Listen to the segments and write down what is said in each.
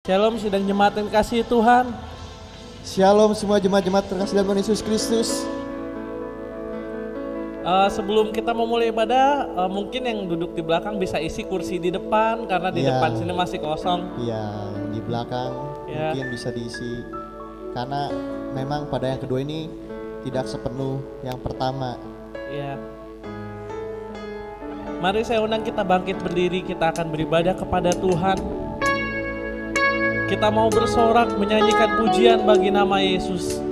Shalom sidang jemaat yang kasih Tuhan. Shalom semua jemaat-jemaat terkasih dalam Tuhan Yesus Kristus. Sebelum kita memulai ibadah, mungkin yang duduk di belakang bisa isi kursi di depan karena di depan sini masih kosong. Iya, di belakang mungkin bisa diisi karena memang pada yang kedua ini tidak sepenuh yang pertama. Iya. Mari saya undang kita bangkit berdiri, kita akan beribadah kepada Tuhan. Kita mau bersorak menyanyikan pujian bagi nama Yesus.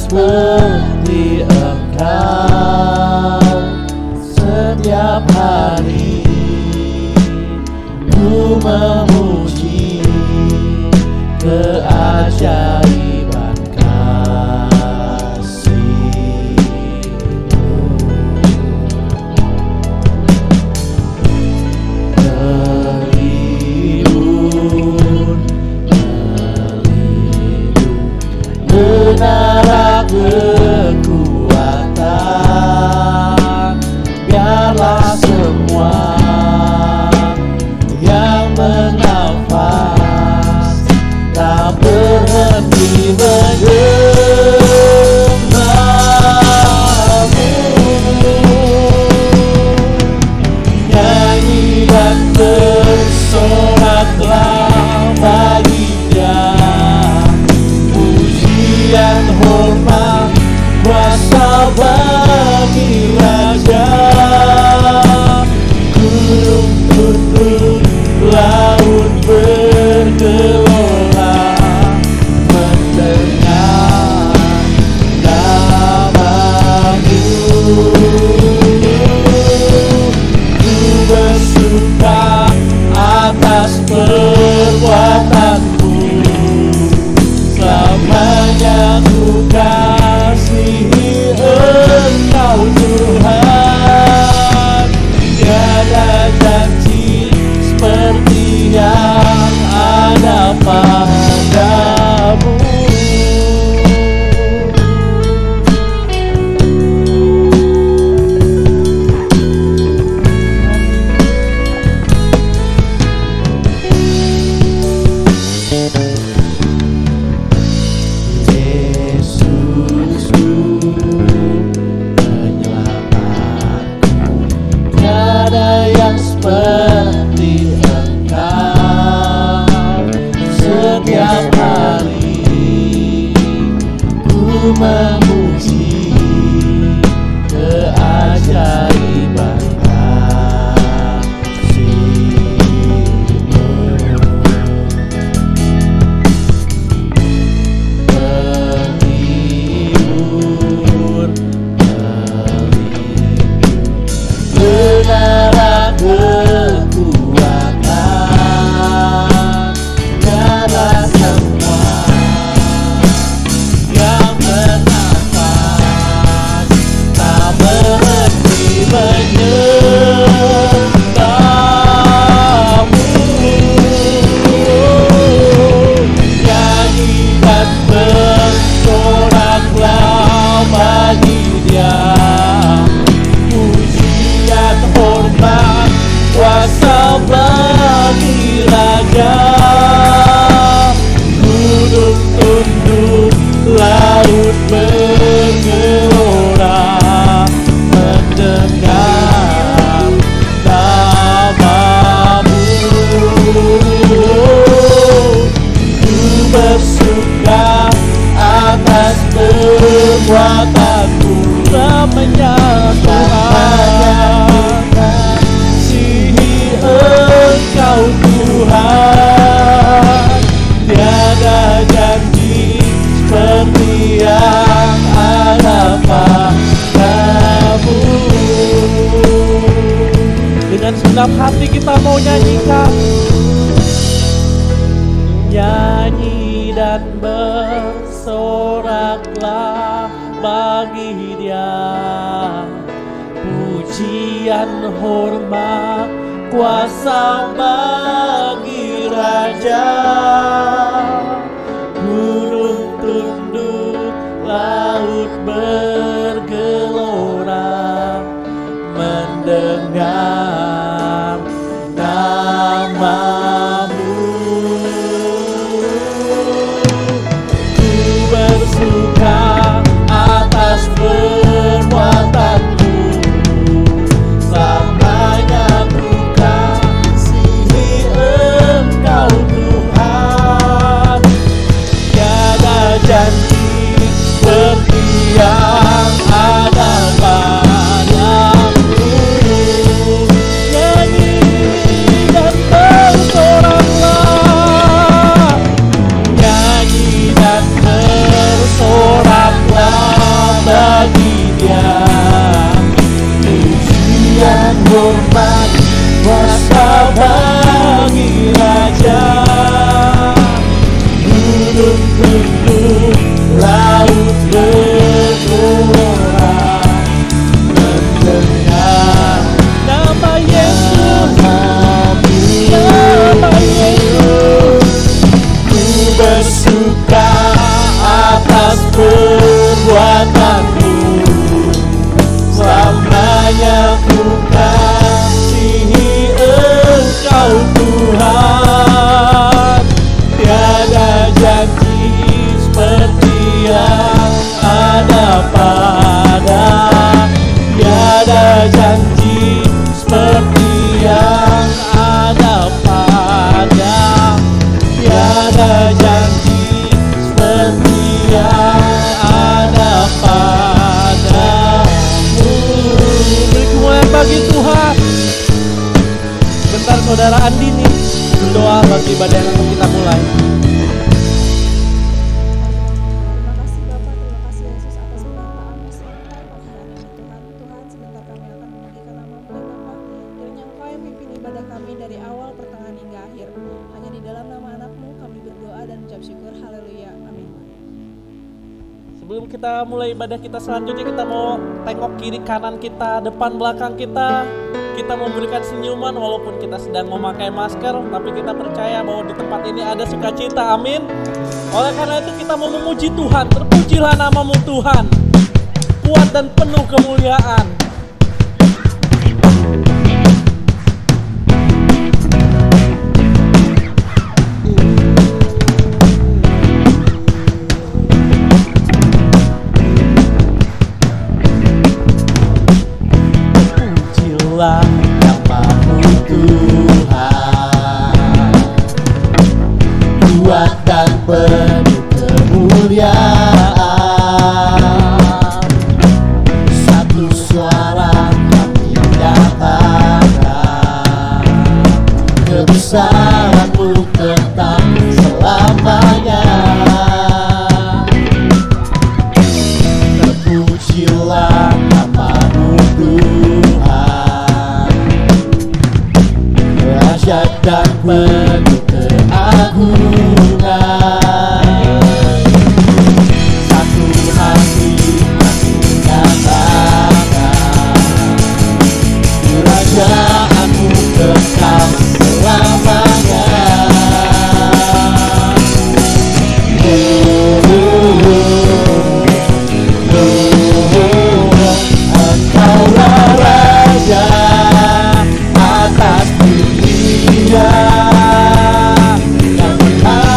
Seperti Engkau setiap hari ku memuji keajaiban kasih-Mu. Melibun, menara kekuatan, biarlah semua yang bernafas tak berhenti menyembah-Mu. Nyanyi dan bersoraklah bagi-Nya, pujian hormat kuasa bagi Raja. Gunung tunduk, laut bergelora mendengar nama-Mu. Ku bersuka atas perbuatan-Mu, selamanya ku kasihi Engkau Tuhan. Tiada janji seperti yang ada padamu. Seperti Engkau setiap hari ku memuji keajaiban kasih-Mu. Melibur, menara kekuatan, biarlah semua yang bernafas tak berhenti menyembah-Mu. Nyanyi dan bersoraklah bagi-Dia, pujian hormat kuasa bagi Raja. Gunung tunduk, laut bergelora mendengar nama-Mu. Ku bersuka atas perbuatan-Mu, namanya Tuhan. Kasihi Engkau Tuhan. segenap hati kita mau nyanyikan. Nyanyi dan bersoraklah bagi Dia, pujian hormat kuasa bagi Raja. Gunung tunduk, laut bergelora mendengar namamu. Ku bersuka atas perbuatanmu, selamanya ku kasihi Engkau Tuhan. Tiada janji seperti yang ada padamu. Nyanyi dan bersoraklah, nyanyi dan bersoraklah bagi Dia, pujian hormat kuasa bagi Raja. Gunung tunduk, laut bergelora mendengar nama Yesus, nama Yesus. Ku bersuka atas perbuatanmu, selamanya ku kasihi Engkau Tuhan. Tiada janji seperti yang ada pada, tiada janji seperti yang ada pada, tiada janji seperti yang ada padamu. Beri kemuliaan bagi Tuhan. Bentar saudara Andini berdoa bagi ibadah yang akan kita mulai. Terima kasih Bapak, terima kasih Yesus atas penyertaan sebentar pagi hari ini Tuhan. Tuhan, sebentar kami akan meninggikan nama-Mu ya Bapak. Kiranya Engkau yang pimpin ibadah kami dari awal, pertengahan hingga akhir. Hanya di dalam nama anak-Mu kami berdoa dan ucap syukur. Haleluya. Amin. Sebelum kita mulai ibadah kita selanjutnya, kita mau tengok kiri kanan kita, depan belakang kita. Kita memberikan senyuman walaupun kita sedang memakai masker, tapi kita percaya bahwa di tempat ini ada sukacita. Amin. Oleh karena itu kita mau memuji Tuhan. Terpujilah nama-Mu Tuhan, kuat dan penuh kemuliaan. Pujilah nama-Mu Tuhan, kuat dan penuh kemuliaan. Satu suara kami nyatakan, kebesaran-Mu tetap selamanya. Terpujilah nama-Mu Tuhan, dahsyat dan penuh keagungan. Satu hati kami nyatakan, kerajaan-Mu kekal selamanya. Engkaulah Raja atas dunia, yang berhak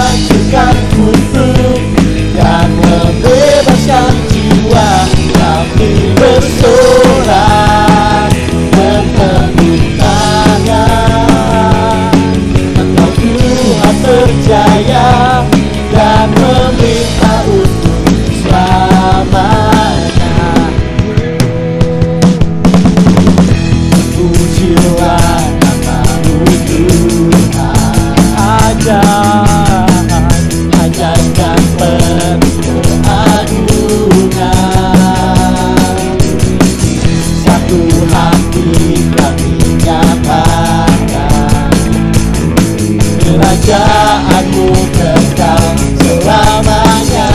kemuliaan-Mu kekal selamanya.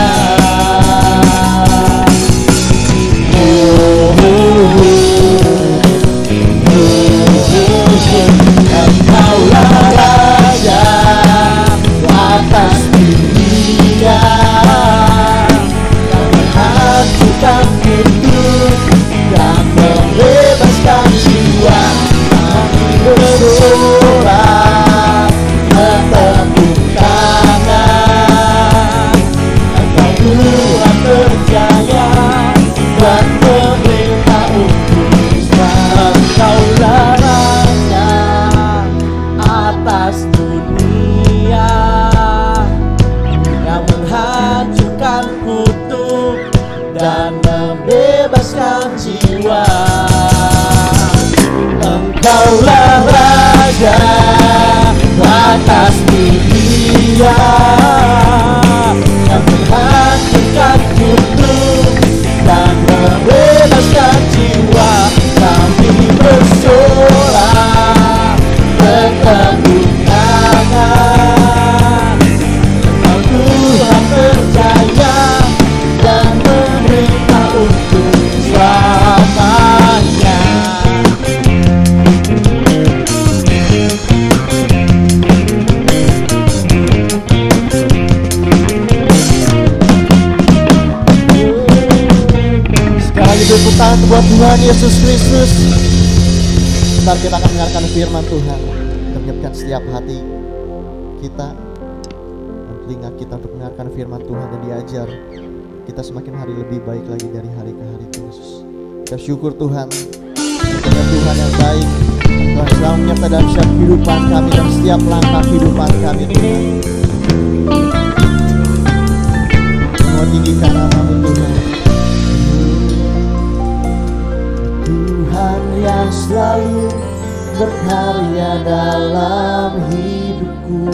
Engkaulah Raja atas dunia, yang menghancurkan hidup dan membebaskan jiwa. Kami bersorak bertepuk tangan, Engkau Tuhan berjaya dan pemerintah untuk Israel. Engkaulah Raja atas dunia, yang menghancurkan kutub dan membebaskan jiwa. Engkaulah Raja atas dunia, yang menghancurkan kutub dan membebaskan jiwa. Kami bersorak bertepuk tangan, Engkau Tuhan berjaya dan memerintah untuk selamanya. Sekali lagi tepuk tangan buat Tuhan Yesus Kristus. Ntar kita akan mendengarkan firman Tuhan dan menyiapkan setiap hati kita dan telinga kita untuk mendengarkan firman Tuhan dan diajar kita semakin hari lebih baik lagi dari hari ke hari. Yesus, kita syukur Tuhan, dengan Tuhan yang baik. Tuhan selalu menyertai dalam setiap kehidupan kami dan setiap langkah kehidupan kami Tuhan. Semua tinggikan nama-Mu Tuhan. Tuhan yang selalu berkarya dalam hidupku,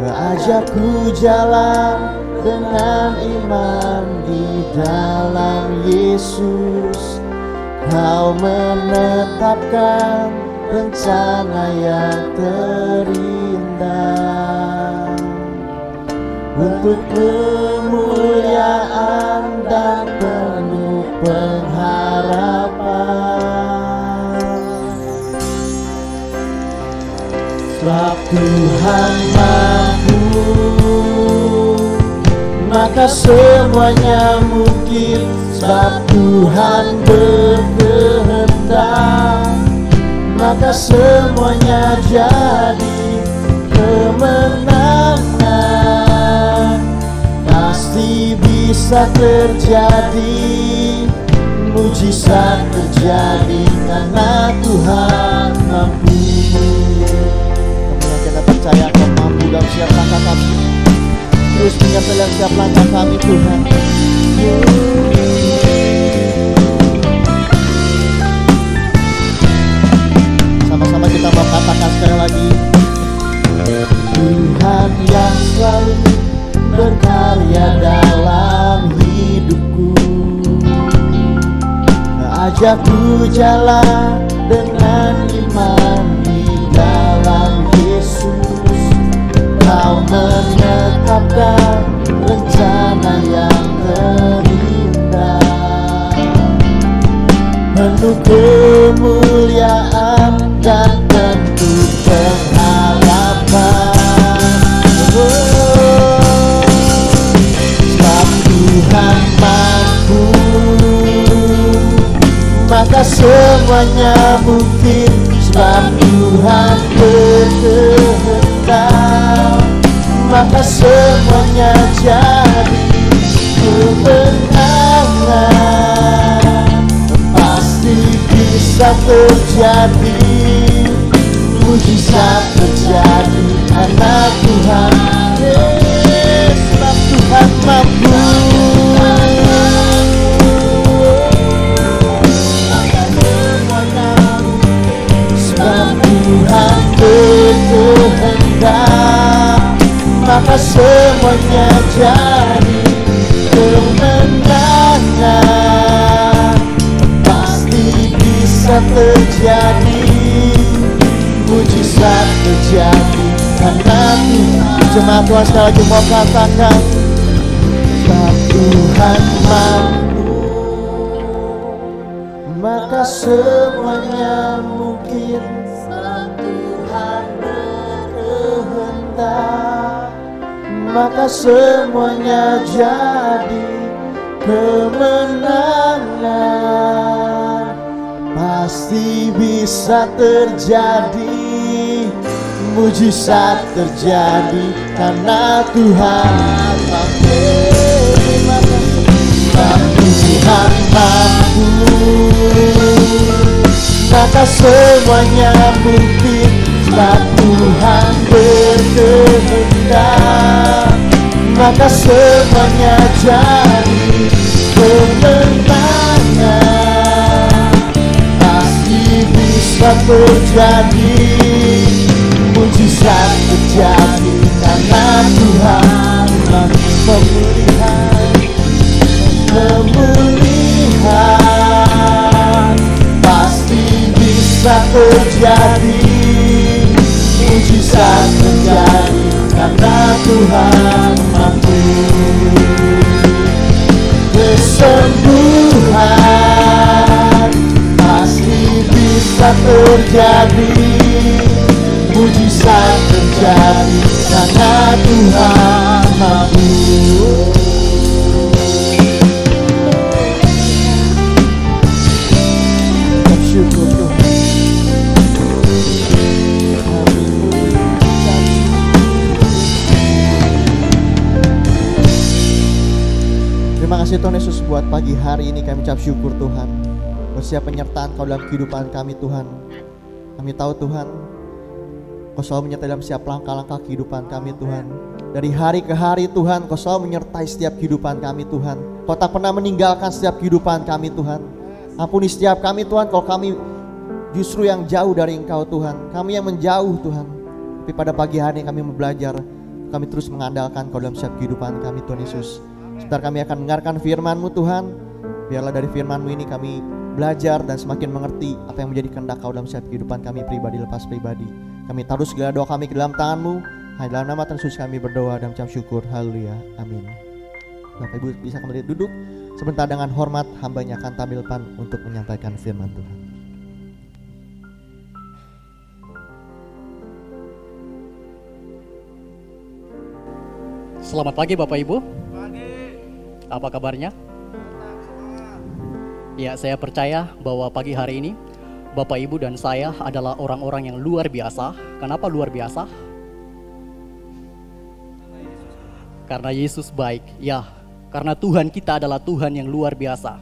ajakku jalan dengan iman di dalam Yesus. Kau menetapkan rencana yang terindah untuk kemuliaan dan penuh pengharapan. Sebab Tuhan mampu, maka semuanya mungkin. Sebab Tuhan berkehendak, maka semuanya jadi. Kemenangan pasti bisa terjadi, mujizat terjadi karena Tuhan mampu. Kemudian kita percaya Kau mampu dalam setiap langkah kami. Terus menyertai dalam setiap langkah kami Tuhan. Sama-sama kita mau katakan sekali lagi. Tuhan yang selalu berkarya dalam hidupku, ajakku jalan dengan iman di dalam Yesus. Kau menetapkan rencana yang terindah, penuh kemuliaan dan tentu pengharapan. Sebab Tuhan mampu, maka semuanya mungkin. Sebab Tuhan berkehendak, maka semuanya jadi. Kemenangan pasti bisa terjadi, mujizat terjadi karena Tuhan. Sebab Tuhan mampu, sebab Tuhan berkehendak, maka semuanya jadi. Kemenangan pasti bisa terjadi, mujizat terjadi Karena jemaat Tuhan sekali lagi mau katakan, sebab Tuhan mampu, maka semuanya mungkin. Sebab Tuhan berkehendak, maka semuanya jadi kemenangan. Pasti bisa terjadi, mujizat terjadi karena Tuhan mampu. Tuhan mampu, maka semuanya mungkin. Sebab Tuhan berkehendak, maka semuanya jadi kemenangan. Pasti bisa terjadi, mujizat terjadi karena Tuhan mampu. Pemulihan pasti bisa terjadi, mujizat terjadi karena Tuhan mampu. Kesembuhan pasti bisa terjadi, mujizat terjadi karena Tuhan mampu. Syukur Tuhan. Terima kasih Tuhan Yesus buat pagi hari ini kami ucap syukur Tuhan. Buat setiap penyertaan Kau dalam kehidupan kami Tuhan. Kami tahu Tuhan, Kau selalu menyertai dalam setiap langkah-langkah kehidupan kami Tuhan. Dari hari ke hari Tuhan, Kau selalu menyertai setiap kehidupan kami Tuhan. Kau tak pernah meninggalkan setiap kehidupan kami Tuhan. Ampuni setiap kami Tuhan, kalau kami justru yang jauh dari Engkau Tuhan. Kami yang menjauh Tuhan. Tapi pada pagi hari kami mau belajar, kami terus mengandalkan Kau dalam setiap kehidupan kami Tuhan Yesus. Sebentar kami akan mendengarkan firman-Mu Tuhan. Biarlah dari firman-Mu ini kami belajar dan semakin mengerti apa yang menjadi kehendak Kau dalam setiap kehidupan kami pribadi lepas pribadi. Kami taruh segala doa kami ke dalam tangan-Mu. Hanya dalam nama Tuhan Yesus kami berdoa dan ucap syukur. Haleluya. Amin. Bapak Ibu bisa kembali duduk. Sebentar dengan hormat hambanya akan tampil depan untuk menyampaikan firman Tuhan. Selamat pagi Bapak Ibu. Apa kabarnya? Ya, saya percaya bahwa pagi hari ini Bapak Ibu dan saya adalah orang-orang yang luar biasa. Kenapa luar biasa? Karena Yesus baik. Ya, karena Tuhan kita adalah Tuhan yang luar biasa.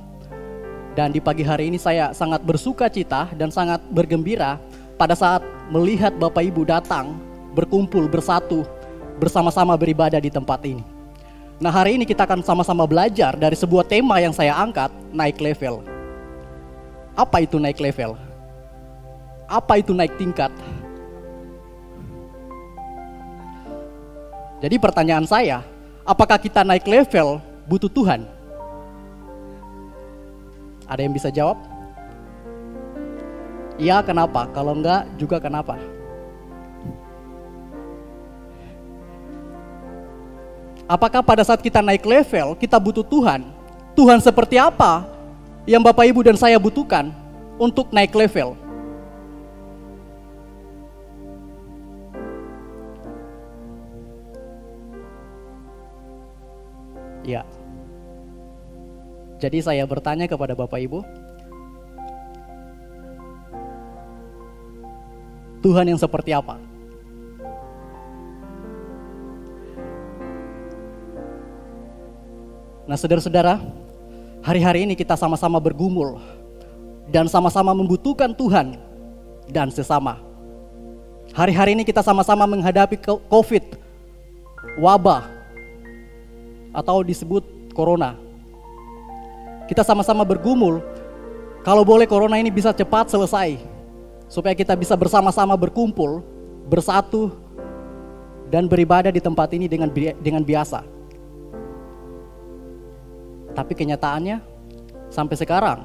Dan di pagi hari ini saya sangat bersuka cita dan sangat bergembira pada saat melihat Bapak Ibu datang, berkumpul, bersatu, bersama-sama beribadah di tempat ini. Nah, hari ini kita akan sama-sama belajar dari sebuah tema yang saya angkat, naik level. Apa itu naik level? Apa itu naik tingkat? Jadi pertanyaan saya, apakah kita naik level butuh Tuhan? Ada yang bisa jawab? Iya, kenapa? Kalau enggak juga kenapa? Apakah pada saat kita naik level, kita butuh Tuhan? Tuhan seperti apa yang Bapak Ibu dan saya butuhkan untuk naik level? Ya. Jadi saya bertanya kepada Bapak Ibu, Tuhan yang seperti apa? Nah, saudara-saudara, hari-hari ini kita sama-sama bergumul dan sama-sama membutuhkan Tuhan dan sesama. Hari-hari ini kita sama-sama menghadapi COVID, wabah, atau disebut corona. Kita sama-sama bergumul, kalau boleh corona ini bisa cepat selesai, supaya kita bisa bersama-sama berkumpul, bersatu, dan beribadah di tempat ini dengan biasa. Tapi kenyataannya sampai sekarang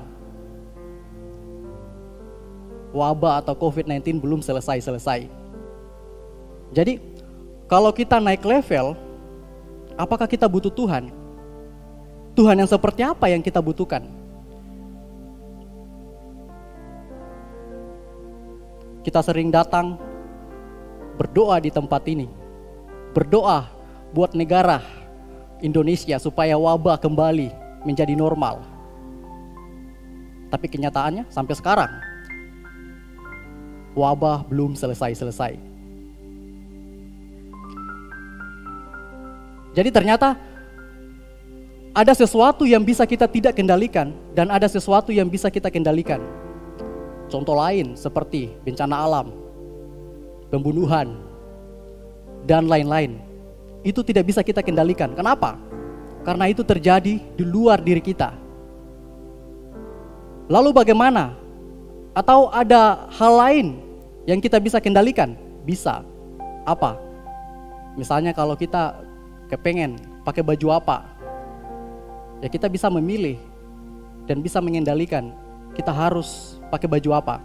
wabah atau COVID-19 belum selesai-selesai. Jadi Kalau kita naik level, apakah kita butuh Tuhan? Tuhan yang seperti apa yang kita butuhkan? Kita sering datang berdoa di tempat ini. Berdoa buat negara Indonesia supaya wabah kembali menjadi normal. Tapi kenyataannya sampai sekarang wabah belum selesai-selesai. Jadi ternyata ada sesuatu yang bisa kita tidak kendalikan dan ada sesuatu yang bisa kita kendalikan. Contoh lain seperti bencana alam, pembunuhan, dan lain-lain. Itu tidak bisa kita kendalikan. Kenapa? Karena itu terjadi di luar diri kita. Lalu bagaimana? Atau ada hal lain yang kita bisa kendalikan? Bisa. Apa? Misalnya kalau kita kepengen pakai baju apa, ya kita bisa memilih dan bisa mengendalikan kita harus pakai baju apa.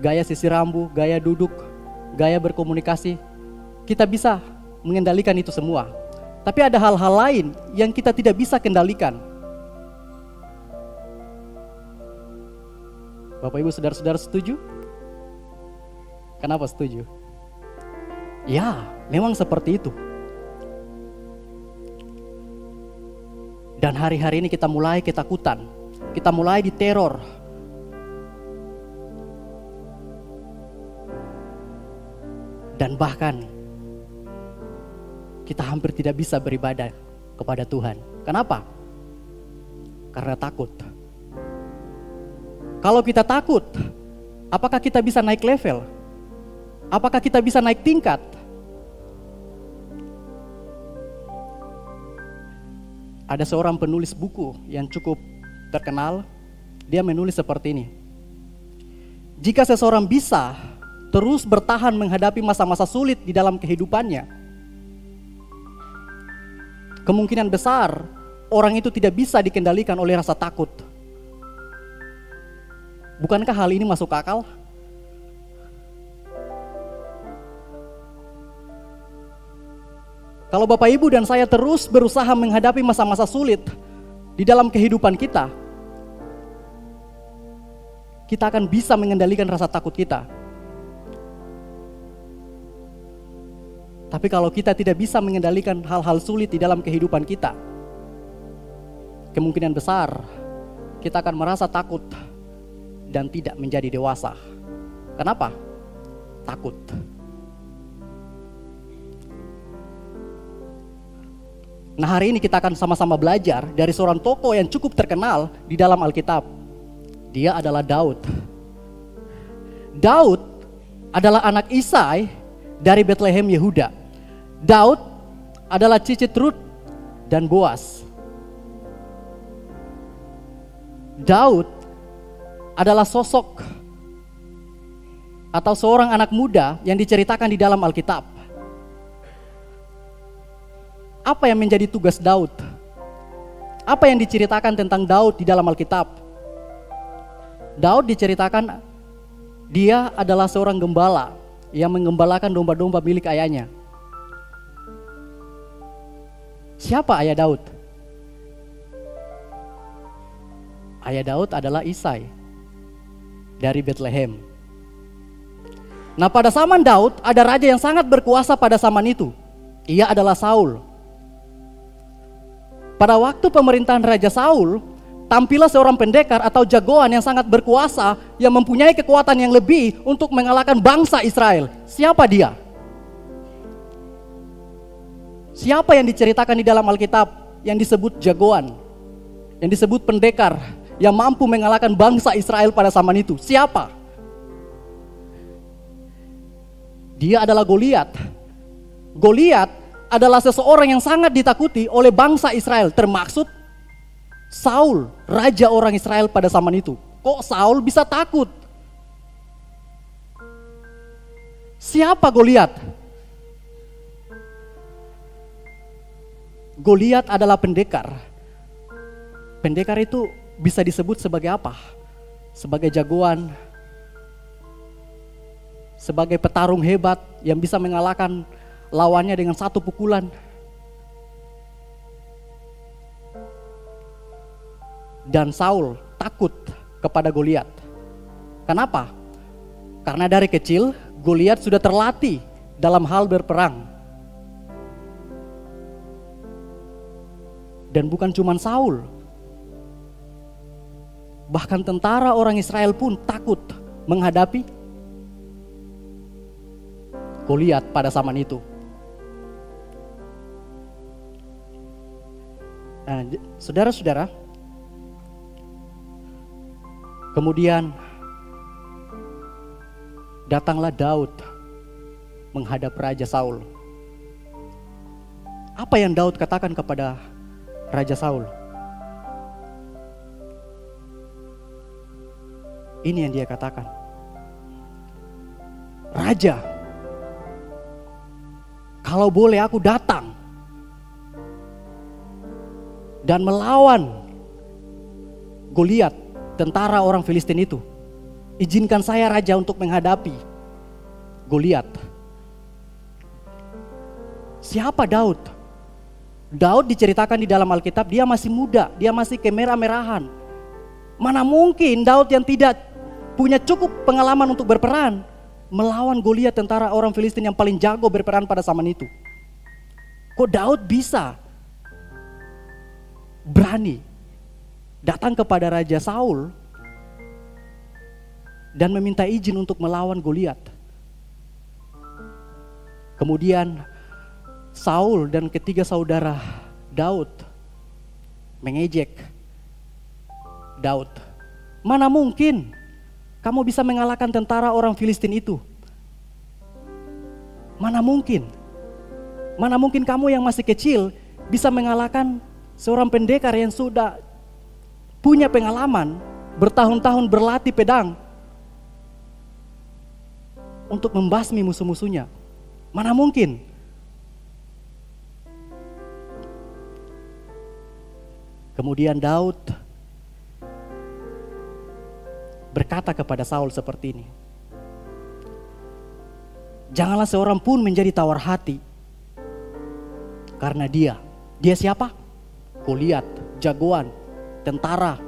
Gaya sisir rambut, gaya duduk, gaya berkomunikasi, kita bisa mengendalikan itu semua. Tapi ada hal-hal lain yang kita tidak bisa kendalikan. Bapak Ibu saudara-saudara setuju? Kenapa setuju? Ya, memang seperti itu. Dan hari-hari ini kita mulai ketakutan, kita mulai diteror. Dan bahkan kita hampir tidak bisa beribadah kepada Tuhan. Kenapa? Karena takut. Kalau kita takut, apakah kita bisa naik level? Apakah kita bisa naik tingkat? Ada seorang penulis buku yang cukup terkenal, dia menulis seperti ini. Jika seseorang bisa terus bertahan menghadapi masa-masa sulit di dalam kehidupannya, kemungkinan besar orang itu tidak bisa dikendalikan oleh rasa takut. Bukankah hal ini masuk akal? Kalau Bapak Ibu dan saya terus berusaha menghadapi masa-masa sulit di dalam kehidupan kita, kita akan bisa mengendalikan rasa takut kita. Tapi kalau kita tidak bisa mengendalikan hal-hal sulit di dalam kehidupan kita, kemungkinan besar kita akan merasa takut dan tidak menjadi dewasa. Kenapa? Takut. Nah, hari ini kita akan sama-sama belajar dari seorang tokoh yang cukup terkenal di dalam Alkitab. Dia adalah Daud. Daud adalah anak Isai dari Bethlehem Yehuda. Daud adalah cicit Rut dan Boas. Daud adalah sosok atau seorang anak muda yang diceritakan di dalam Alkitab. Apa yang menjadi tugas Daud? Apa yang diceritakan tentang Daud di dalam Alkitab? Daud diceritakan dia adalah seorang gembala yang menggembalakan domba-domba milik ayahnya. Siapa ayah Daud? Ayah Daud adalah Isai dari Bethlehem. Nah, pada zaman Daud ada raja yang sangat berkuasa pada zaman itu. Ia adalah Saul. Pada waktu pemerintahan Raja Saul, tampillah seorang pendekar atau jagoan yang sangat berkuasa yang mempunyai kekuatan yang lebih untuk mengalahkan bangsa Israel. Siapa dia? Siapa yang diceritakan di dalam Alkitab yang disebut jagoan, yang disebut pendekar yang mampu mengalahkan bangsa Israel pada zaman itu? Siapa? Dia adalah Goliat. Goliat adalah seseorang yang sangat ditakuti oleh bangsa Israel, termaksud Saul, raja orang Israel pada zaman itu. Kok Saul bisa takut? Siapa Goliat? Goliat adalah pendekar. Pendekar itu bisa disebut sebagai apa? Sebagai jagoan, sebagai petarung hebat yang bisa mengalahkan lawannya dengan satu pukulan. Dan Saul takut kepada Goliat. Kenapa? Karena dari kecil Goliat sudah terlatih dalam hal berperang. Dan bukan cuma Saul, bahkan tentara orang Israel pun takut menghadapi Goliat pada zaman itu. Nah, saudara-saudara, kemudian datanglah Daud menghadap Raja Saul. Apa yang Daud katakan kepada Raja Saul? Ini yang dia katakan. Raja, kalau boleh aku datang dan melawan Goliat, tentara orang Filistin itu. Izinkan saya raja untuk menghadapi Goliat. Siapa Daud? Daud diceritakan di dalam Alkitab, dia masih muda, dia masih kemerah-merahan. Mana mungkin Daud yang tidak punya cukup pengalaman untuk berperan melawan Goliat, tentara orang Filistin yang paling jago berperan pada zaman itu. Kok Daud bisa berani datang kepada Raja Saul dan meminta izin untuk melawan Goliat? Kemudian Saul dan ketiga saudara Daud mengejek Daud. Mana mungkin kamu bisa mengalahkan tentara orang Filistin itu? Mana mungkin? Mana mungkin kamu yang masih kecil bisa mengalahkan seorang pendekar yang sudah punya pengalaman bertahun-tahun berlatih pedang untuk membasmi musuh-musuhnya? Mana mungkin? Kemudian Daud berkata kepada Saul seperti ini. Janganlah seorang pun menjadi tawar hati karena dia siapa? Goliat, jagoan, tentara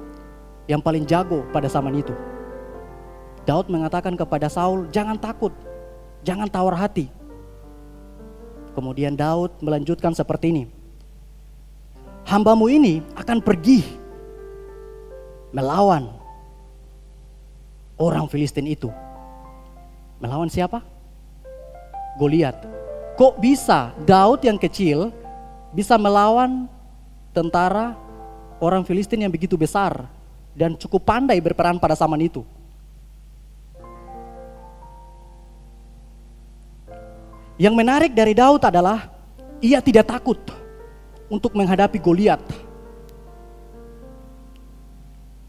yang paling jago pada zaman itu. Daud mengatakan kepada Saul, jangan takut, jangan tawar hati. Kemudian Daud melanjutkan seperti ini. Hambamu ini akan pergi melawan orang Filistin itu. Melawan siapa? Goliat. Kok bisa Daud yang kecil bisa melawan tentara orang Filistin yang begitu besar dan cukup pandai berperan pada zaman itu? Yang menarik dari Daud adalah ia tidak takut untuk menghadapi Goliat.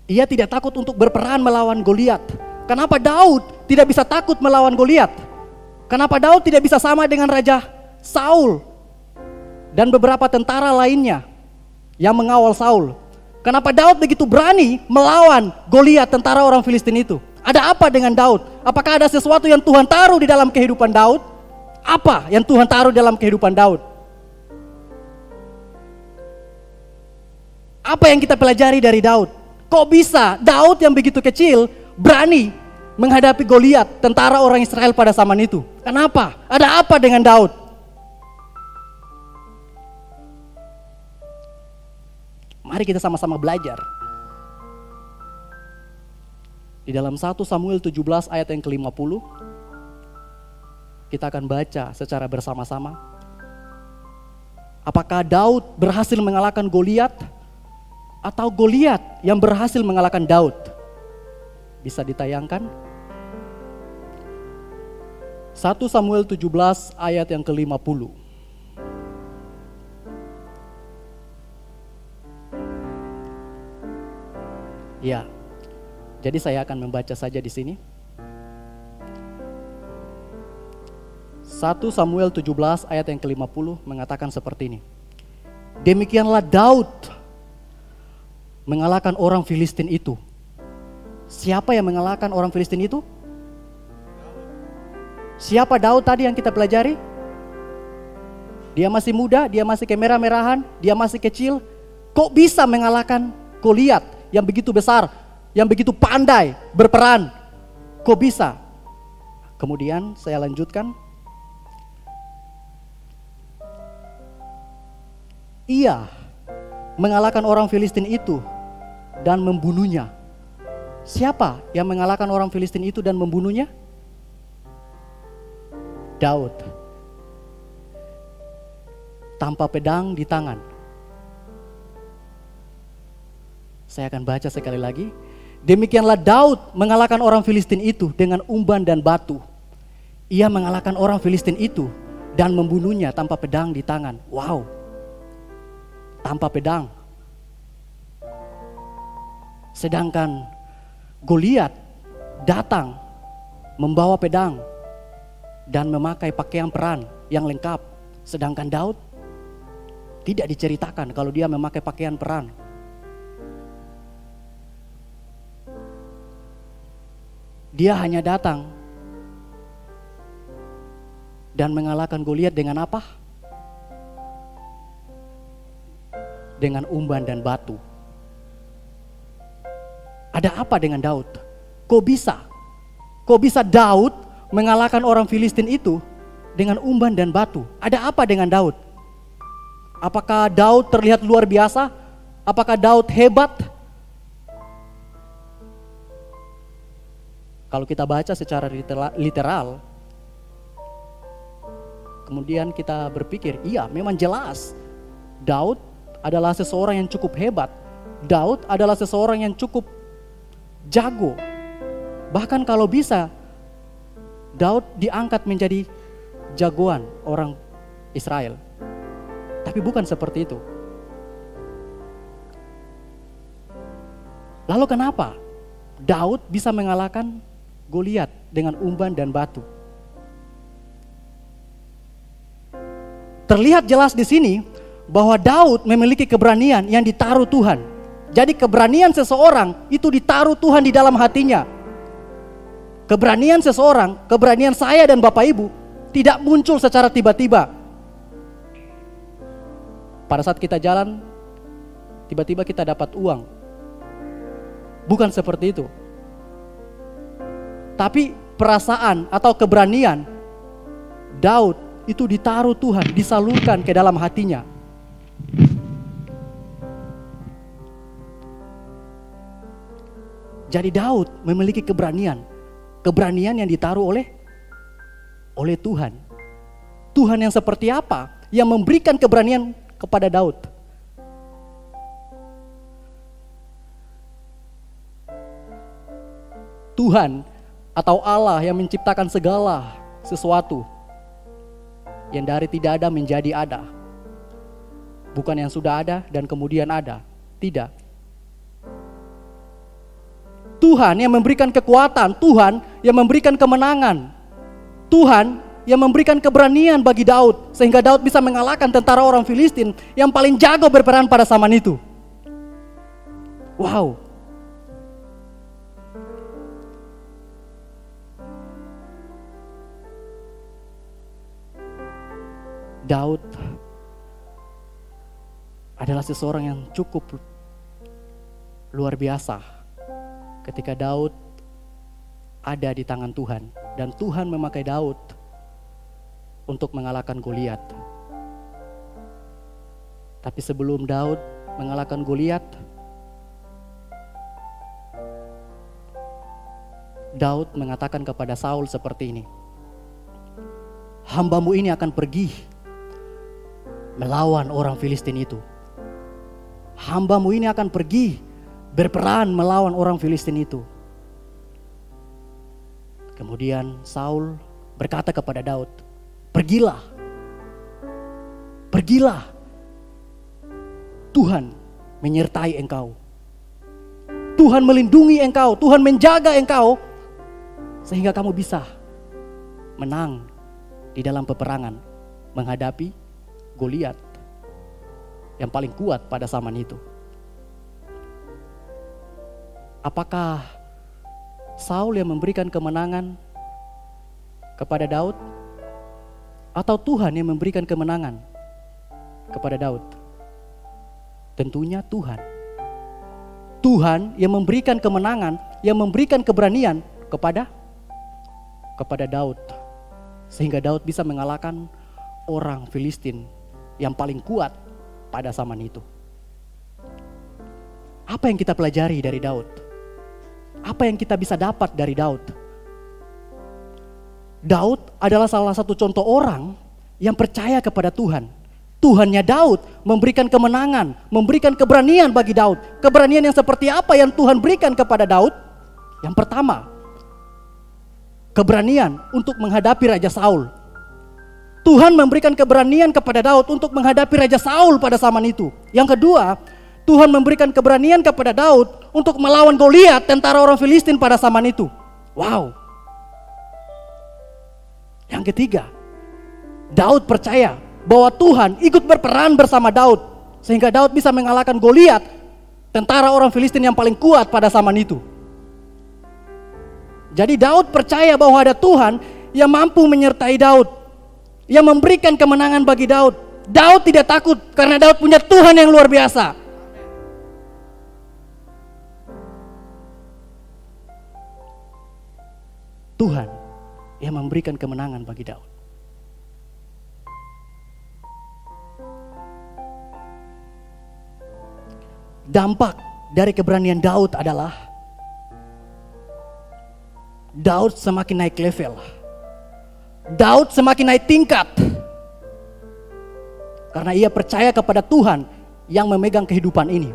Ia tidak takut untuk berperan melawan Goliat. Kenapa Daud tidak bisa takut melawan Goliat? Kenapa Daud tidak bisa sama dengan Raja Saul dan beberapa tentara lainnya yang mengawal Saul? Kenapa Daud begitu berani melawan Goliat, tentara orang Filistin itu? Ada apa dengan Daud? Apakah ada sesuatu yang Tuhan taruh di dalam kehidupan Daud? Apa yang Tuhan taruh dalam kehidupan Daud? Apa yang kita pelajari dari Daud? Kok bisa Daud yang begitu kecil berani menghadapi Goliat, tentara orang Israel pada zaman itu? Kenapa? Ada apa dengan Daud? Mari kita sama-sama belajar. Di dalam 1 Samuel 17 ayat yang ke-50, kita akan baca secara bersama-sama. Apakah Daud berhasil mengalahkan Goliat atau Goliat yang berhasil mengalahkan Daud? Bisa ditayangkan? 1 Samuel 17 ayat yang ke-50. Ya, jadi saya akan membaca saja di sini. 1 Samuel 17 ayat yang ke-50 mengatakan seperti ini. Demikianlah Daud mengalahkan orang Filistin itu. Siapa yang mengalahkan orang Filistin itu? Siapa Daud tadi yang kita pelajari? Dia masih muda, dia masih kemerah-merahan, dia masih kecil. Kok bisa mengalahkan Goliat yang begitu besar, yang begitu pandai berperan? Kok bisa? Kemudian saya lanjutkan. Ia mengalahkan orang Filistin itu dan membunuhnya. Siapa yang mengalahkan orang Filistin itu dan membunuhnya? Daud. Tanpa pedang di tangan. Saya akan baca sekali lagi. Demikianlah Daud mengalahkan orang Filistin itu dengan umban dan batu. Ia mengalahkan orang Filistin itu dan membunuhnya tanpa pedang di tangan. Wow. Tanpa pedang. Sedangkan Goliat datang membawa pedang dan memakai pakaian perang yang lengkap. Sedangkan Daud tidak diceritakan kalau dia memakai pakaian perang. Dia hanya datang dan mengalahkan Goliat dengan apa? Dengan umban dan batu. Ada apa dengan Daud? Kok bisa? Kok bisa Daud mengalahkan orang Filistin itu dengan umban dan batu? Ada apa dengan Daud? Apakah Daud terlihat luar biasa? Apakah Daud hebat? Kalau kita baca secara literal, kemudian kita berpikir, iya memang jelas Daud adalah seseorang yang cukup hebat. Daud adalah seseorang yang cukup jago. Bahkan kalau bisa, Daud diangkat menjadi jagoan orang Israel. Tapi bukan seperti itu. Lalu kenapa Daud bisa mengalahkan Goliat dengan umban dan batu? Terlihat jelas di sini bahwa Daud memiliki keberanian yang ditaruh Tuhan. Jadi keberanian seseorang itu ditaruh Tuhan di dalam hatinya. Keberanian seseorang, keberanian saya dan Bapak Ibu tidak muncul secara tiba-tiba. Pada saat kita jalan, tiba-tiba kita dapat uang. Bukan seperti itu. Tapi perasaan atau keberanian Daud itu ditaruh Tuhan, disalurkan ke dalam hatinya. Jadi Daud memiliki keberanian. Keberanian yang ditaruh oleh Tuhan. Tuhan yang seperti apa? Yang memberikan keberanian kepada Daud. Tuhan atau Allah yang menciptakan segala sesuatu yang dari tidak ada menjadi ada. Bukan yang sudah ada dan kemudian ada. Tidak. Tuhan yang memberikan kekuatan, Tuhan yang memberikan kemenangan. Tuhan yang memberikan keberanian bagi Daud sehingga Daud bisa mengalahkan tentara orang Filistin yang paling jago berperan pada zaman itu. Wow. Daud adalah seseorang yang cukup luar biasa ketika Daud ada di tangan Tuhan dan Tuhan memakai Daud untuk mengalahkan Goliat. Tapi sebelum Daud mengalahkan Goliat, Daud mengatakan kepada Saul seperti ini, "Hambamu ini akan pergi melawan orang Filistin itu. Hambamu ini akan pergi berperan melawan orang Filistin itu." Kemudian Saul berkata kepada Daud, "Pergilah, pergilah. Tuhan menyertai engkau. Tuhan melindungi engkau, Tuhan menjaga engkau sehingga kamu bisa menang di dalam peperangan menghadapi Goliat yang paling kuat pada zaman itu." Apakah Saul yang memberikan kemenangan kepada Daud atau Tuhan yang memberikan kemenangan kepada Daud? Tentunya Tuhan. Tuhan yang memberikan kemenangan, yang memberikan keberanian kepada Daud. Sehingga Daud bisa mengalahkan orang Filistin yang paling kuat pada zaman itu. Apa yang kita pelajari dari Daud? Apa yang kita bisa dapat dari Daud? Daud adalah salah satu contoh orang yang percaya kepada Tuhan. Tuhannya Daud memberikan kemenangan, memberikan keberanian bagi Daud. Keberanian yang seperti apa yang Tuhan berikan kepada Daud? Yang pertama, keberanian untuk menghadapi Raja Saul. Tuhan memberikan keberanian kepada Daud untuk menghadapi Raja Saul pada zaman itu. Yang kedua, Tuhan memberikan keberanian kepada Daud untuk melawan Goliat, tentara orang Filistin pada zaman itu. Wow. Yang ketiga, Daud percaya bahwa Tuhan ikut berperan bersama Daud, sehingga Daud bisa mengalahkan Goliat, tentara orang Filistin yang paling kuat pada zaman itu. Jadi Daud percaya bahwa ada Tuhan yang mampu menyertai Daud, yang memberikan kemenangan bagi Daud. Daud tidak takut karena Daud punya Tuhan yang luar biasa. Tuhan yang memberikan kemenangan bagi Daud. Dampak dari keberanian Daud adalah Daud semakin naik level. Daud semakin naik tingkat. Karena ia percaya kepada Tuhan yang memegang kehidupan ini.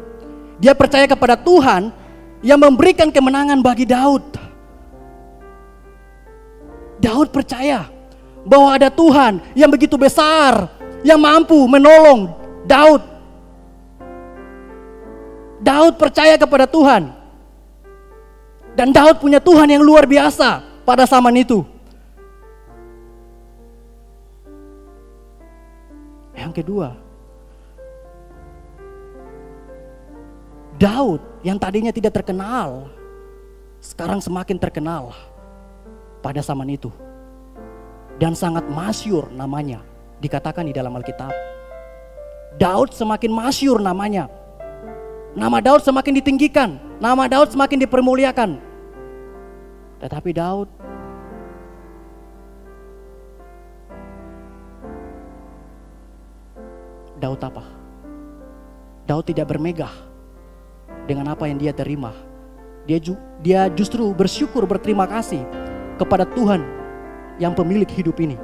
Dia percaya kepada Tuhan yang memberikan kemenangan bagi Daud. Daud percaya bahwa ada Tuhan yang begitu besar, yang mampu menolong Daud. Daud percaya kepada Tuhan. Dan Daud punya Tuhan yang luar biasa pada zaman itu. Yang kedua, Daud yang tadinya tidak terkenal, sekarang semakin terkenal pada zaman itu. Dan sangat masyhur namanya, dikatakan di dalam Alkitab. Daud semakin masyhur namanya. Nama Daud semakin ditinggikan, nama Daud semakin dipermuliakan. Tetapi Daud apa? Daud tidak bermegah dengan apa yang dia terima. Dia justru bersyukur, berterima kasih kepada Tuhan yang pemilik hidup ini.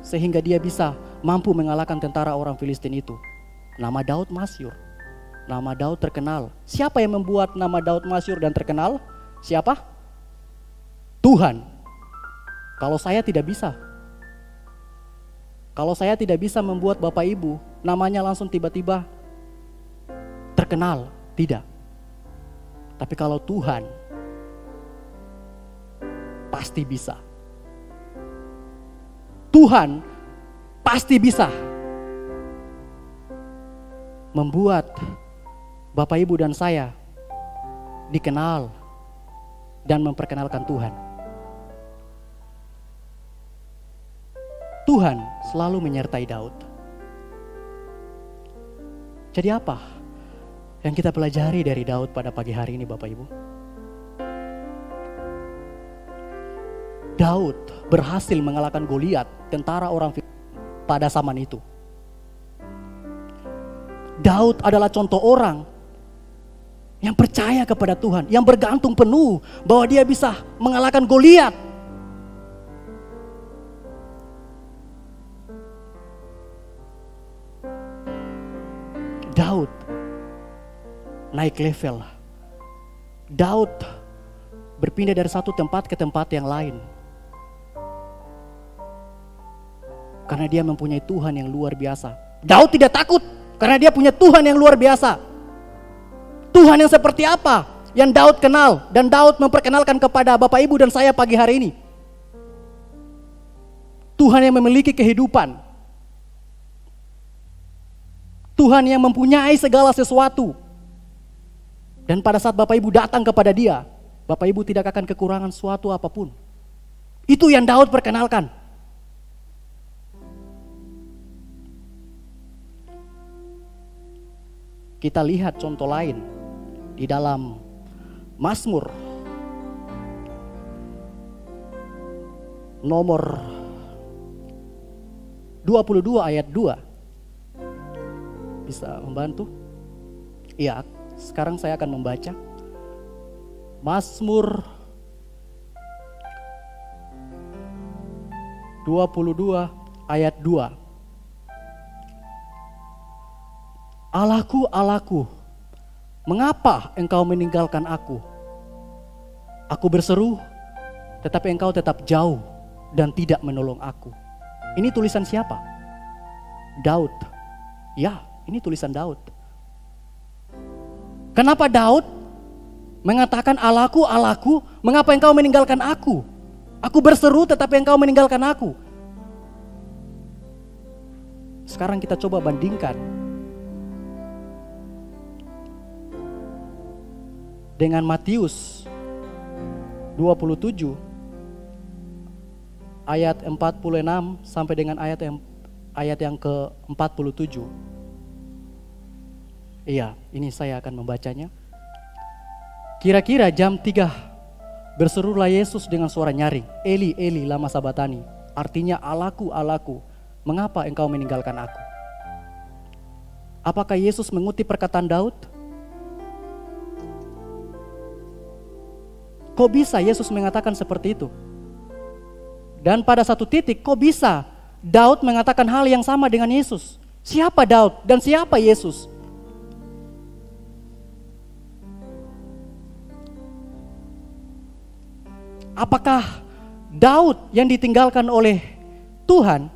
Sehingga dia bisa mampu mengalahkan tentara orang Filistin itu. Nama Daud masyhur. Nama Daud terkenal. Siapa yang membuat nama Daud masyhur dan terkenal? Siapa? Tuhan. Kalau saya tidak bisa. Kalau saya tidak bisa membuat Bapak Ibu namanya langsung tiba-tiba terkenal, tidak. Tapi kalau Tuhan pasti bisa. Tuhan pasti bisa membuat Bapak Ibu dan saya dikenal dan memperkenalkan Tuhan. Tuhan selalu menyertai Daud. Jadi apa yang kita pelajari dari Daud pada pagi hari ini Bapak Ibu? Daud berhasil mengalahkan Goliat, tentara orang Filistin pada zaman itu. Daud adalah contoh orang yang percaya kepada Tuhan, yang bergantung penuh bahwa dia bisa mengalahkan Goliat. Daud naik level. Daud berpindah dari satu tempat ke tempat yang lain. Karena dia mempunyai Tuhan yang luar biasa. Daud tidak takut karena dia punya Tuhan yang luar biasa. Tuhan yang seperti apa yang Daud kenal dan Daud memperkenalkan kepada Bapak Ibu dan saya pagi hari ini? Tuhan yang memiliki kehidupan. Tuhan yang mempunyai segala sesuatu. Dan pada saat Bapak Ibu datang kepada dia, Bapak Ibu tidak akan kekurangan suatu apapun. Itu yang Daud perkenalkan. kita lihat contoh lain di dalam Mazmur nomor 22 ayat 2. Bisa membantu? Iya, sekarang saya akan membaca Mazmur 22 ayat 2. Allahku, Allahku, mengapa engkau meninggalkan aku? Aku berseru, tetapi engkau tetap jauh dan tidak menolong aku. Ini tulisan siapa? Daud. Ya, ini tulisan Daud. Kenapa Daud mengatakan Allahku, Allahku, mengapa engkau meninggalkan aku? Aku berseru tetapi engkau meninggalkan aku. Sekarang kita coba bandingkan dengan Matius 27 ayat 46 sampai dengan ayat yang ke-47. Iya, ini saya akan membacanya. Kira-kira jam 3 berserulah Yesus dengan suara nyaring, Eli, Eli, lama sabatani. Artinya, Allahku, Allahku, mengapa engkau meninggalkan aku? Apakah Yesus mengutip perkataan Daud? Kok bisa Yesus mengatakan seperti itu? Dan pada satu titik, kok bisa Daud mengatakan hal yang sama dengan Yesus? Siapa Daud dan siapa Yesus? Apakah Daud yang ditinggalkan oleh Tuhan?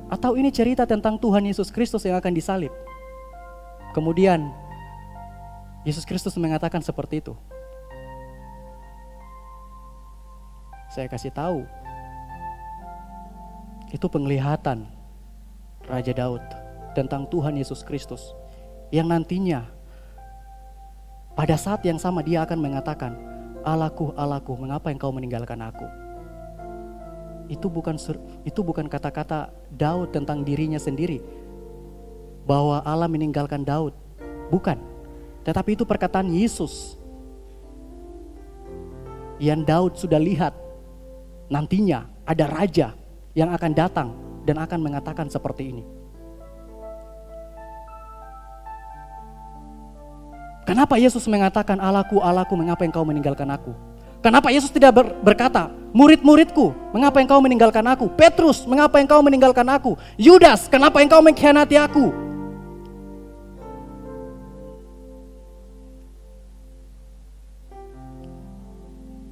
Atau ini cerita tentang Tuhan Yesus Kristus yang akan disalib? Kemudian Yesus Kristus mengatakan seperti itu. Saya kasih tahu, itu penglihatan Raja Daud tentang Tuhan Yesus Kristus yang nantinya pada saat yang sama dia akan mengatakan, Allahku, Allahku, mengapa engkau meninggalkan aku? Itu bukan kata-kata Daud tentang dirinya sendiri, bahwa Allah meninggalkan Daud, bukan. Tetapi itu perkataan Yesus yang Daud sudah lihat. Nantinya ada raja yang akan datang dan akan mengatakan seperti ini. Kenapa Yesus mengatakan Allahku, Allahku, mengapa engkau meninggalkan aku? Kenapa Yesus tidak berkata, murid-muridku, mengapa engkau meninggalkan aku? Petrus, mengapa engkau meninggalkan aku? Yudas, kenapa engkau mengkhianati aku?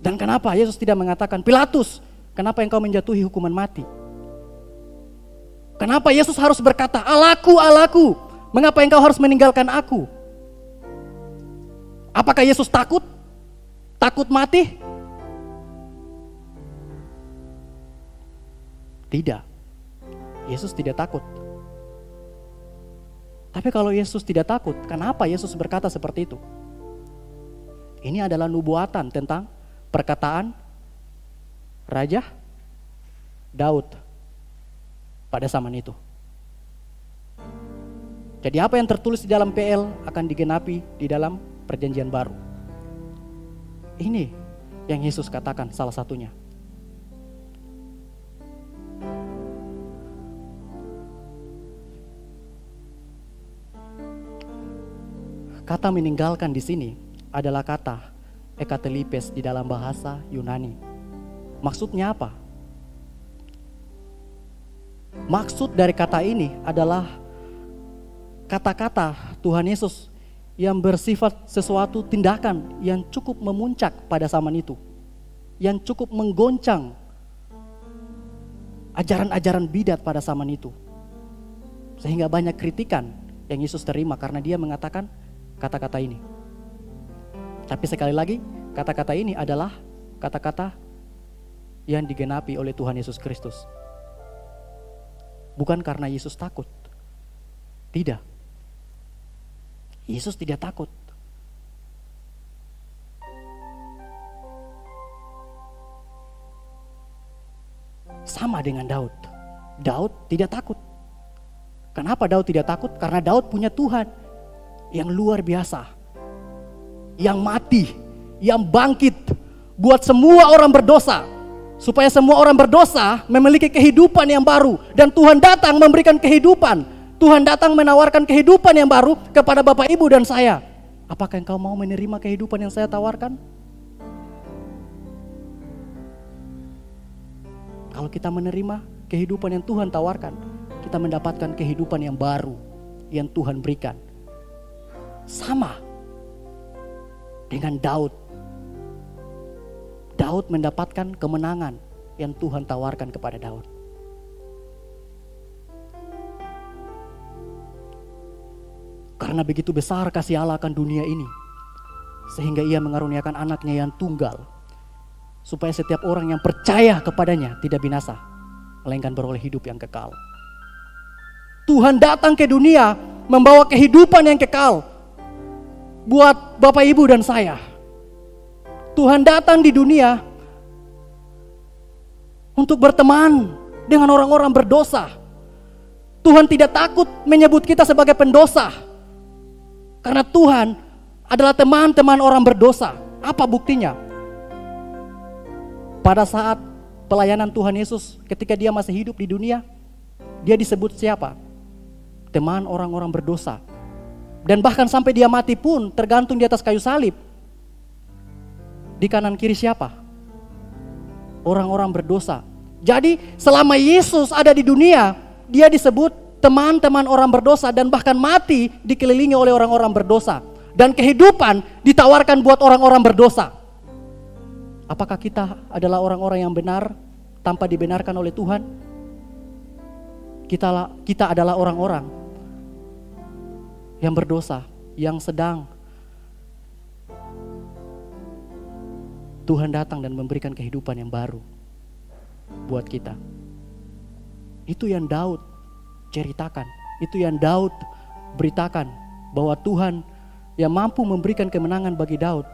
Dan kenapa Yesus tidak mengatakan, Pilatus, kenapa engkau menjatuhi hukuman mati? Kenapa Yesus harus berkata, Allahku, Allahku, mengapa engkau harus meninggalkan aku? Apakah Yesus takut? Takut mati? Tidak. Yesus tidak takut. Tapi kalau Yesus tidak takut, kenapa Yesus berkata seperti itu? Ini adalah nubuatan tentang perkataan Raja Daud pada zaman itu. Jadi apa yang tertulis di dalam PL akan digenapi di dalam Perjanjian Baru. Ini yang Yesus katakan salah satunya. Kata meninggalkan di sini adalah kata ekatelipes di dalam bahasa Yunani. Maksudnya apa? Maksud dari kata ini adalah kata-kata Tuhan Yesus yang bersifat sesuatu tindakan yang cukup memuncak pada zaman itu, yang cukup menggoncang ajaran-ajaran bidat pada zaman itu, sehingga banyak kritikan yang Yesus terima karena dia mengatakan kata-kata ini. Tapi sekali lagi, kata-kata ini adalah kata-kata yang digenapi oleh Tuhan Yesus Kristus, bukan karena Yesus takut. Tidak. Yesus tidak takut. Sama dengan Daud. Daud tidak takut. Kenapa Daud tidak takut? Karena Daud punya Tuhan yang luar biasa, yang mati, yang bangkit buat semua orang berdosa, supaya semua orang berdosa memiliki kehidupan yang baru. Dan Tuhan datang memberikan kehidupan. Tuhan datang menawarkan kehidupan yang baru kepada Bapak, Ibu, dan saya. Apakah engkau mau menerima kehidupan yang saya tawarkan? Kalau kita menerima kehidupan yang Tuhan tawarkan, kita mendapatkan kehidupan yang baru yang Tuhan berikan. Sama dengan Daud. Daud mendapatkan kemenangan yang Tuhan tawarkan kepada Daud. Karena begitu besar kasih Allah akan dunia ini, sehingga Ia mengaruniakan anaknya yang tunggal, supaya setiap orang yang percaya kepadanya tidak binasa, melainkan beroleh hidup yang kekal. Tuhan datang ke dunia membawa kehidupan yang kekal buat Bapak, Ibu, dan saya. Tuhan datang di dunia untuk berteman dengan orang-orang berdosa. Tuhan tidak takut menyebut kita sebagai pendosa, karena Tuhan adalah teman-teman orang berdosa. Apa buktinya? Pada saat pelayanan Tuhan Yesus ketika Dia masih hidup di dunia, Dia disebut siapa? Teman orang-orang berdosa. Dan bahkan sampai Dia mati pun tergantung di atas kayu salib. Di kanan kiri siapa? Orang-orang berdosa. Jadi selama Yesus ada di dunia, Dia disebut teman-teman orang berdosa, dan bahkan mati dikelilingi oleh orang-orang berdosa. Dan kehidupan ditawarkan buat orang-orang berdosa. Apakah kita adalah orang-orang yang benar tanpa dibenarkan oleh Tuhan? Kita adalah orang-orang yang berdosa, yang sedang Tuhan datang dan memberikan kehidupan yang baru buat kita. Itu yang Daud ceritakan, itu yang Daud beritakan, bahwa Tuhan yang mampu memberikan kemenangan bagi Daud,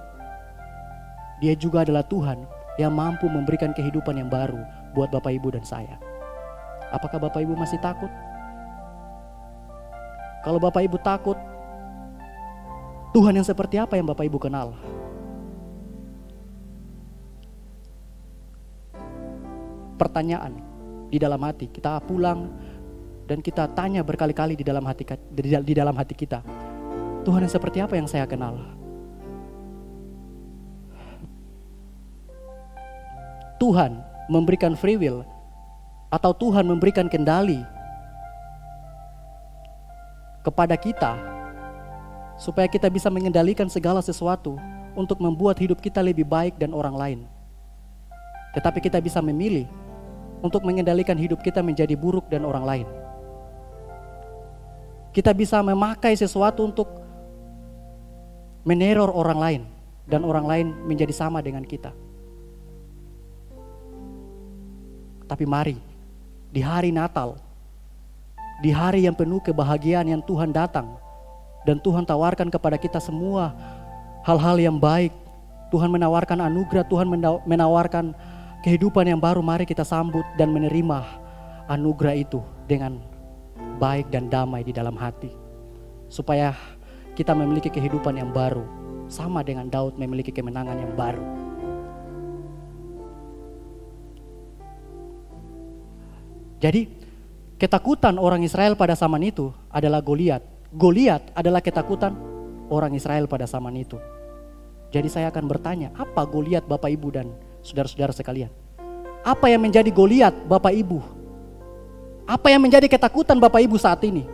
Dia juga adalah Tuhan yang mampu memberikan kehidupan yang baru buat Bapak, Ibu, dan saya. Apakah Bapak, Ibu masih takut? Kalau Bapak, Ibu takut, Tuhan yang seperti apa yang Bapak, Ibu kenal? Pertanyaan di dalam hati, kita pulang dan kita tanya berkali-kali di dalam hati kita. Tuhan yang seperti apa yang saya kenal? Tuhan memberikan free will, atau Tuhan memberikan kendali kepada kita supaya kita bisa mengendalikan segala sesuatu untuk membuat hidup kita lebih baik dan orang lain. Tetapi kita bisa memilih untuk mengendalikan hidup kita menjadi buruk dan orang lain. Kita bisa memakai sesuatu untuk meneror orang lain, dan orang lain menjadi sama dengan kita. Tapi mari, di hari Natal, di hari yang penuh kebahagiaan yang Tuhan datang, dan Tuhan tawarkan kepada kita semua hal-hal yang baik. Tuhan menawarkan anugerah, Tuhan menawarkan kehidupan yang baru. Mari kita sambut dan menerima anugerah itu dengan baik dan damai di dalam hati, supaya kita memiliki kehidupan yang baru, sama dengan Daud memiliki kemenangan yang baru. Jadi ketakutan orang Israel pada zaman itu adalah Goliat. Goliat adalah ketakutan orang Israel pada zaman itu. Jadi saya akan bertanya, apa Goliat Bapak, Ibu, dan saudara-saudara sekalian? Apa yang menjadi Goliat Bapak, Ibu? Apa yang menjadi ketakutan Bapak, Ibu saat ini?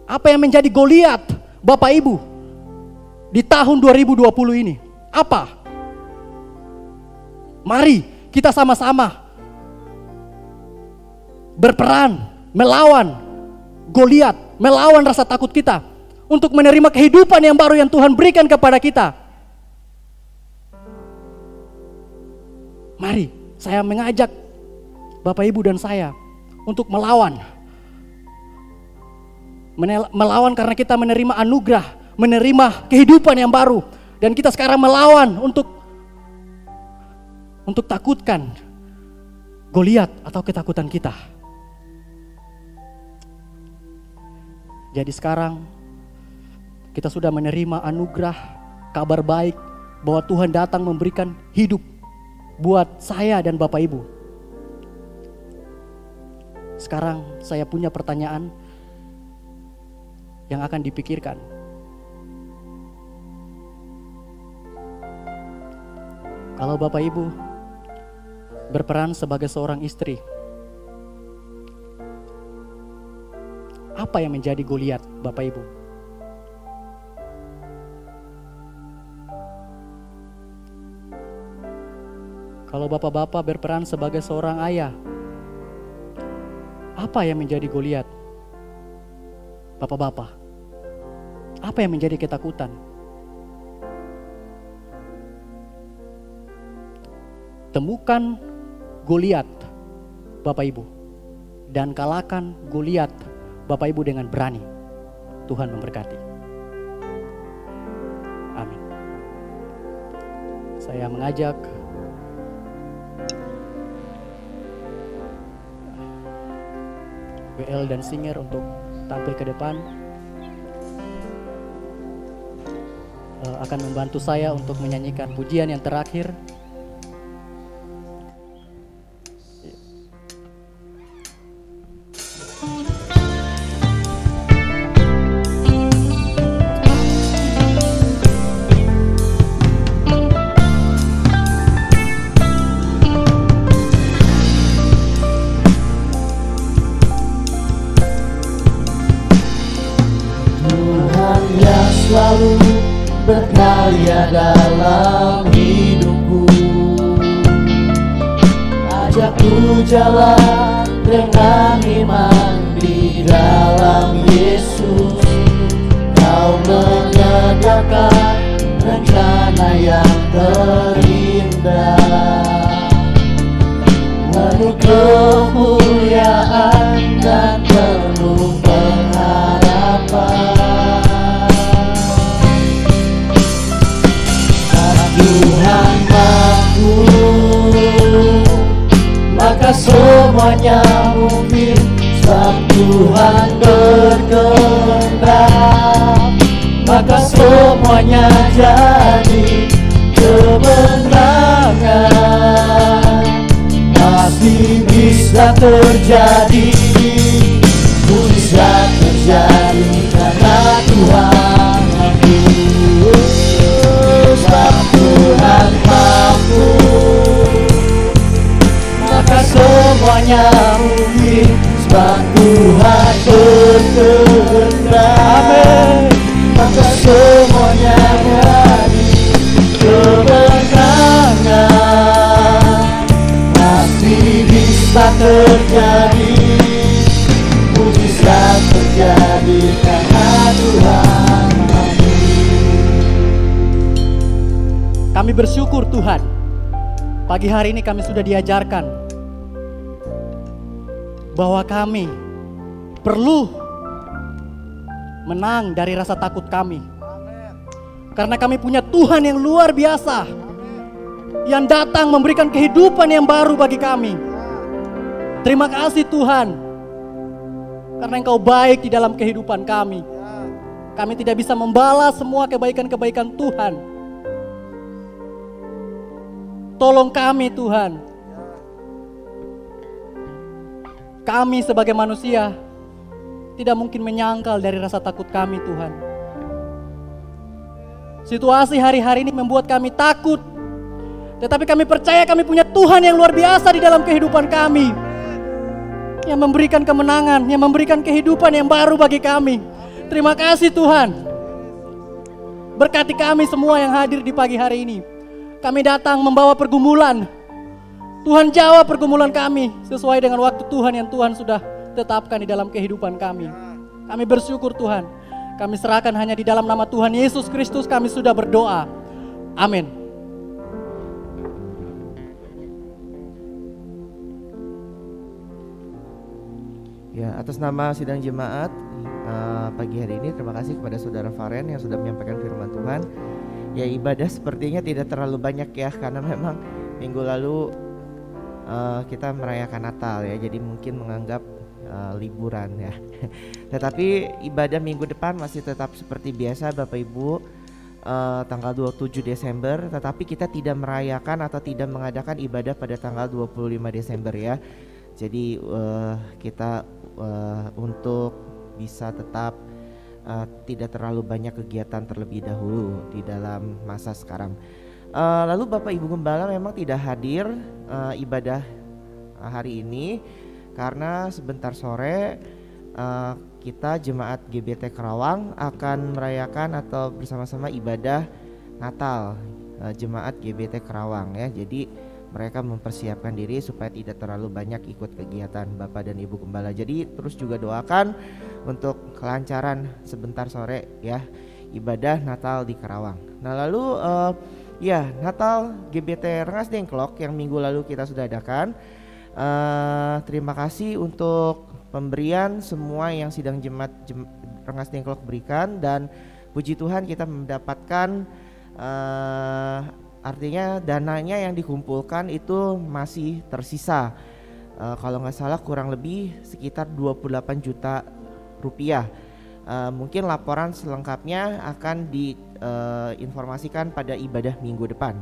Apa yang menjadi Goliat Bapak, Ibu di tahun 2020 ini? Apa? Mari kita sama-sama berperan melawan Goliat, melawan rasa takut kita, untuk menerima kehidupan yang baru yang Tuhan berikan kepada kita. Mari, saya mengajak Bapak, Ibu, dan saya untuk melawan karena kita menerima anugerah, menerima kehidupan yang baru, dan kita sekarang melawan untuk takutkan Goliat atau ketakutan kita. Jadi sekarang kita sudah menerima anugerah, kabar baik bahwa Tuhan datang memberikan hidup buat saya dan Bapak Ibu. Sekarang saya punya pertanyaan yang akan dipikirkan. Kalau Bapak Ibu berperan sebagai seorang istri, apa yang menjadi Goliat Bapak Ibu? Kalau bapak-bapak berperan sebagai seorang ayah, apa yang menjadi Goliat bapak-bapak? Apa yang menjadi ketakutan? Temukan Goliat Bapak Ibu dan kalahkan Goliat Bapak Ibu dengan berani. Tuhan memberkati. Amin. Saya mengajak WL dan Singer untuk tampil ke depan. Akan membantu saya untuk menyanyikan pujian yang terakhir. Selalu berkarya dalam hidupku, ajakku jalan dengan iman di dalam Yesus. Kau menyediakan rencana yang terindah, penuh kemuliaan dan penuh pengharapan. Tuhan mampu, maka semuanya mungkin, sebab Tuhan berkehendak, maka semuanya jadi kemenangan. Pasti bisa terjadi, bisa terjadi karena Tuhan mampu. Sebab Tuhan mampu, maka semuanya mungkin, sebab Tuhan berkehendak, maka semuanya jadi kemenangan. Pasti bisa terjadi, bisa terjadi karena Tuhan. Kami bersyukur Tuhan, pagi hari ini kami sudah diajarkan bahwa kami perlu menang dari rasa takut kami. Karena kami punya Tuhan yang luar biasa, yang datang memberikan kehidupan yang baru bagi kami. Terima kasih Tuhan, karena Engkau baik di dalam kehidupan kami. Kami tidak bisa membalas semua kebaikan-kebaikan Tuhan. Tolong kami Tuhan. Kami sebagai manusia tidak mungkin menyangkal dari rasa takut kami Tuhan. Situasi hari-hari ini membuat kami takut. Tetapi kami percaya kami punya Tuhan yang luar biasa di dalam kehidupan kami, yang memberikan kemenangan, yang memberikan kehidupan yang baru bagi kami. Terima kasih Tuhan. Berkati kami semua yang hadir di pagi hari ini. Kami datang membawa pergumulan. Tuhan jawab pergumulan kami sesuai dengan waktu Tuhan yang Tuhan sudah tetapkan di dalam kehidupan kami. Kami bersyukur Tuhan. Kami serahkan hanya di dalam nama Tuhan Yesus Kristus kami sudah berdoa. Amin. Ya, atas nama sidang jemaat pagi hari ini, terima kasih kepada Saudara Faren yang sudah menyampaikan firman Tuhan. Ya, ibadah sepertinya tidak terlalu banyak ya, karena memang minggu lalu kita merayakan Natal ya, jadi mungkin menganggap liburan ya. Tetapi ibadah minggu depan masih tetap seperti biasa Bapak Ibu, tanggal 27 Desember, tetapi kita tidak merayakan atau tidak mengadakan ibadah pada tanggal 25 Desember ya. Jadi kita untuk bisa tetap tidak terlalu banyak kegiatan terlebih dahulu di dalam masa sekarang. Lalu Bapak Ibu Gembala memang tidak hadir ibadah hari ini karena sebentar sore kita jemaat GBT Kerawang akan merayakan atau bersama-sama ibadah Natal jemaat GBT Kerawang ya. Jadi mereka mempersiapkan diri supaya tidak terlalu banyak ikut kegiatan Bapak dan Ibu Gembala. Jadi terus juga doakan untuk kelancaran sebentar sore ya ibadah Natal di Kerawang. Nah lalu ya Natal GBT Rengas Dengklok yang minggu lalu kita sudah adakan. Terima kasih untuk pemberian semua yang sidang jemaat Rengas Dengklok berikan, dan puji Tuhan kita mendapatkan artinya dananya yang dikumpulkan itu masih tersisa, kalau nggak salah kurang lebih sekitar 28 juta rupiah. Mungkin laporan selengkapnya akan diinformasikan pada ibadah minggu depan.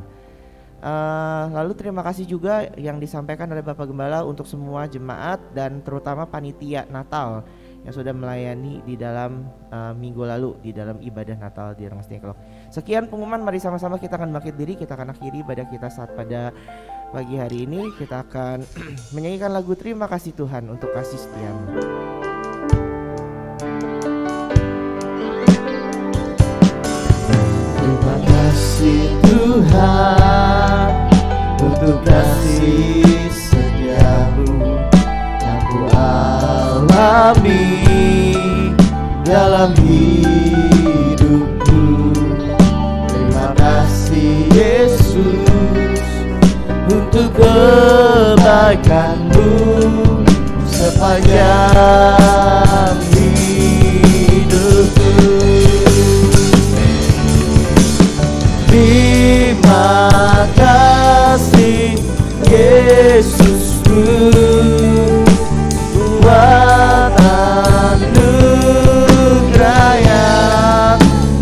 Lalu terima kasih juga yang disampaikan oleh Bapak Gembala untuk semua jemaat dan terutama panitia Natal yang sudah melayani di dalam minggu lalu di dalam ibadah Natal di Rengas Dengklok. Sekian pengumuman, mari sama-sama kita akan bangkit diri, kita akan akhiri ibadah kita saat pada pagi hari ini. Kita akan menyanyikan lagu Terima Kasih Tuhan untuk kasih setiamu. Terima kasih Tuhan untuk kasih setiamu yang ku alami dalam hidupku. Terima kasih Yesus untuk kebaikan-Mu sepanjang hidupku. Terima kasih Yesusku buat anugerah yang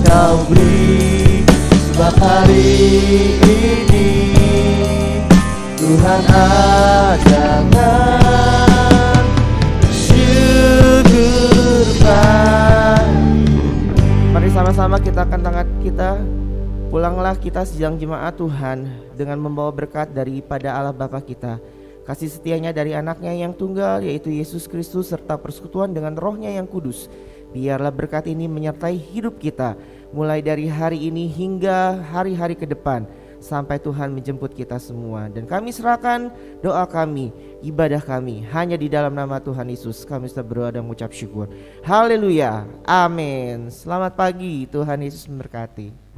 Kau beri, sebab hari ini Tuhan adakan syukur bagi. Mari sama-sama kita akan angkat kita. Pulanglah kita sidang jemaat Tuhan dengan membawa berkat daripada Allah Bapa kita, kasih setianya dari anaknya yang tunggal yaitu Yesus Kristus, serta persekutuan dengan rohnya yang kudus. Biarlah berkat ini menyertai hidup kita mulai dari hari ini hingga hari-hari ke depan sampai Tuhan menjemput kita semua. Dan kami serahkan doa kami, ibadah kami hanya di dalam nama Tuhan Yesus. Kami sudah berdoa dan mengucap syukur. Haleluya, amin. Selamat pagi, Tuhan Yesus memberkati.